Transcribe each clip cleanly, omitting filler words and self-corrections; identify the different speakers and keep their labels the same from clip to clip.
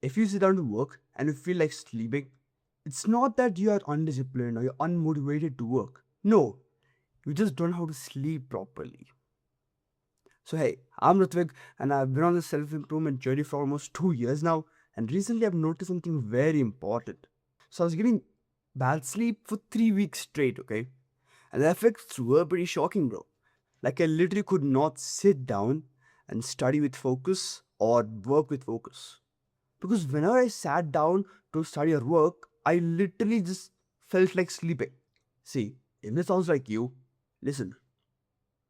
Speaker 1: If you sit down to work and you feel like sleeping, it's not that you are undisciplined or you're unmotivated to work. No, you just don't know how to sleep properly. So, hey, I'm Ritvik and I've been on this self improvement journey for almost 2 years now. And recently I've noticed something very important. So, I was getting bad sleep for 3 weeks straight, okay? And the effects were pretty shocking, bro. Like, I literally could not sit down and study with focus or work with focus. Because whenever I sat down to study or work, I literally just felt like sleeping. See, if this sounds like you, listen,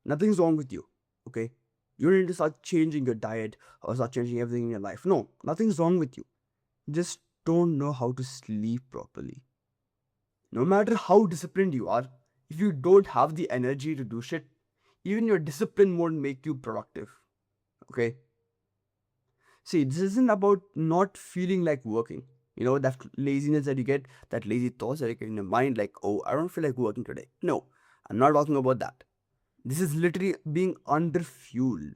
Speaker 1: nothing's wrong with you, okay? You don't need to start changing your diet or start changing everything in your life. No, nothing's wrong with you. Just don't know how to sleep properly. No matter how disciplined you are, if you don't have the energy to do shit, even your discipline won't make you productive, okay? See, this isn't about not feeling like working. You know, that laziness that you get, that lazy thoughts that you get in your mind, like, oh, I don't feel like working today. No, I'm not talking about that. This is literally being underfueled.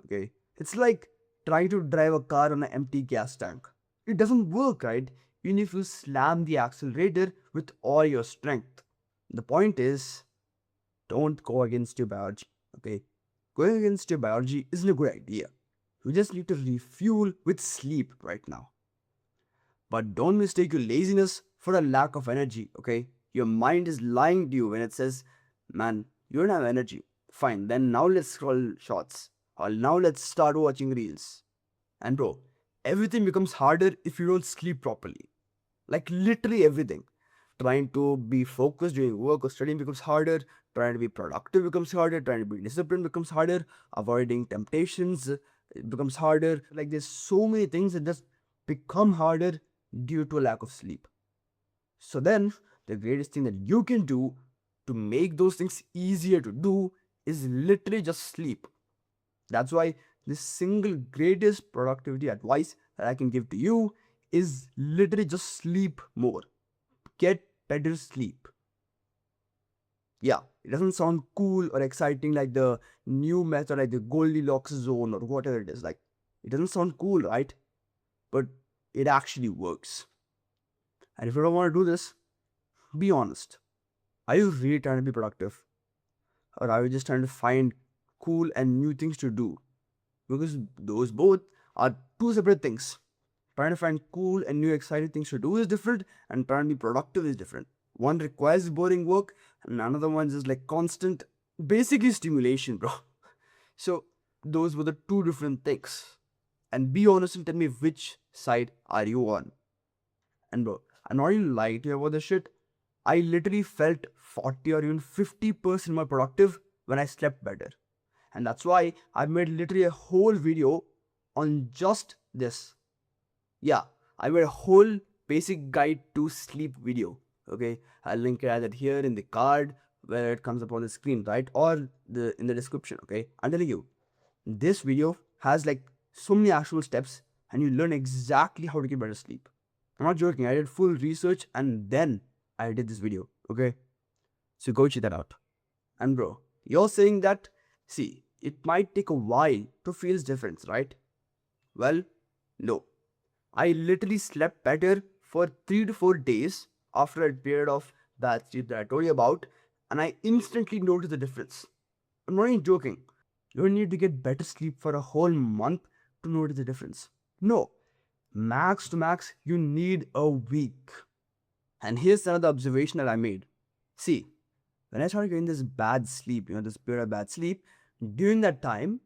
Speaker 1: Okay. It's like trying to drive a car on an empty gas tank. It doesn't work, right? Even if you slam the accelerator with all your strength. The point is, don't go against your biology. Okay. Going against your biology isn't a good idea. You just need to refuel with sleep right now. But don't mistake your laziness for a lack of energy, okay? Your mind is lying to you when it says, man, you don't have energy. Fine, then now let's scroll shorts. Or now let's start watching reels. And bro, everything becomes harder if you don't sleep properly. Like literally everything. Trying to be focused during work or studying becomes harder. Trying to be productive becomes harder. Trying to be disciplined becomes harder. Avoiding temptations it becomes harder. Like there's so many things that just become harder due to a lack of sleep. So then the greatest thing that you can do to make those things easier to do is literally just sleep. That's why the single greatest productivity advice that I can give to you is literally just sleep more. Get better sleep. Yeah, it doesn't sound cool or exciting like the new method, like the Goldilocks zone or whatever it is. Like, it doesn't sound cool, right? But it actually works. And if you don't want to do this, be honest. Are you really trying to be productive? Or are you just trying to find cool and new things to do? Because those both are two separate things. Trying to find cool and new exciting things to do is different, and trying to be productive is different. One requires boring work, and another one is like constant, basically stimulation, bro. So those were the two different things. And be honest and tell me which side are you on. And bro, I'm not even lying to you about this shit. I literally felt 40 or even 50% more productive when I slept better. And that's why I made literally a whole video on just this. Yeah, I made a whole basic guide to sleep video. Okay, I'll link it either here in the card where it comes up on the screen, right? Or the in the description. Okay, I'm telling you, this video has like so many actual steps and you learn exactly how to get better sleep. I'm not joking, I did full research and then I did this video. Okay, so go check that out. And bro, you're saying that, see, it might take a while to feel difference, right? Well, no. I literally slept better for 3 to 4 days after a period of bad sleep that I told you about, and I instantly noticed the difference. I'm not even joking. You don't need to get better sleep for a whole month to notice the difference. No, max to max, you need a week. And here's another observation that I made. See, when I started getting this bad sleep, this period of bad sleep, during that time,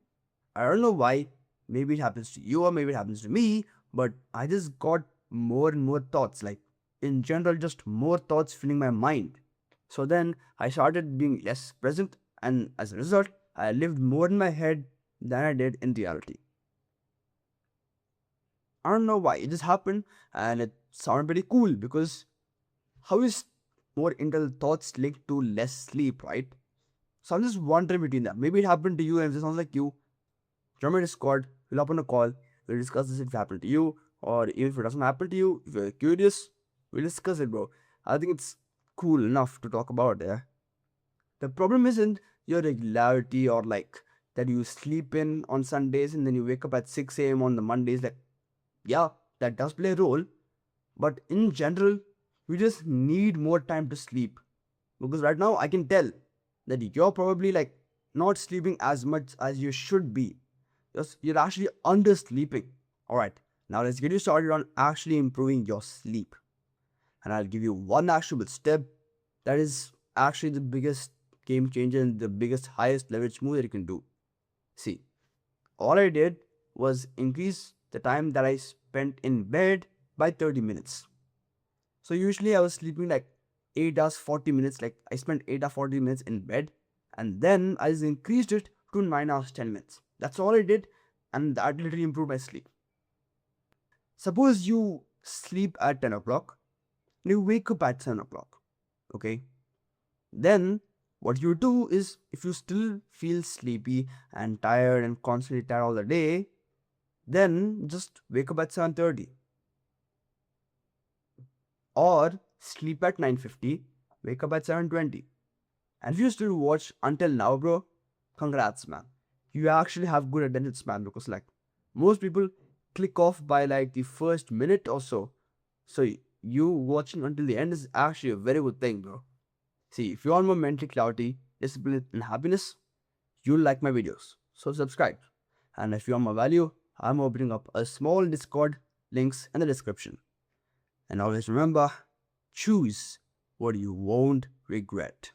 Speaker 1: I don't know why, maybe it happens to you or maybe it happens to me, but I just got more and more thoughts, like in general, just more thoughts filling my mind. So then I started being less present, and as a result, I lived more in my head than I did in reality. I don't know why, it just happened and it sounded pretty cool because how is more internal thoughts linked to less sleep, right? So I'm just wondering between them. Maybe it happened to you and if it sounds like you, join my Discord, we'll hop on a call, we'll discuss this if it happened to you, or even if it doesn't happen to you, if you're curious, we'll discuss it, bro. I think it's cool enough to talk about, yeah. The problem isn't your regularity or like that you sleep in on Sundays and then you wake up at 6 a.m. on the Mondays. Like, yeah, that does play a role, but in general, you just need more time to sleep. Because right now, I can tell that you're probably like not sleeping as much as you should be. You're actually undersleeping. All right, now let's get you started on actually improving your sleep. And I'll give you one actionable step that is actually the biggest game changer and the biggest, highest leverage move that you can do. See, all I did was increase the time that I spent in bed by 30 minutes. So usually I was sleeping like 8 hours 40 minutes, like I spent 8 or 40 minutes in bed, and then I just increased it to 9 hours 10 minutes. That's all I did, and that literally improved my sleep. Suppose you sleep at 10 o'clock, and you wake up at 7 o'clock, okay? Then what you do is, if you still feel sleepy and tired and constantly tired all the day, then just wake up at 7:30 or sleep at 9:50, wake up at 7:20. And if you still watch until now, bro, congrats, man. You actually have good attention span, because like most people click off by like the first minute or so. So you watching until the end is actually a very good thing, bro. See, if you want more mental clarity, discipline, and happiness, you'll like my videos. So subscribe. And if you want more value, I'm opening up a small Discord, links in the description. And always remember, choose what you won't regret.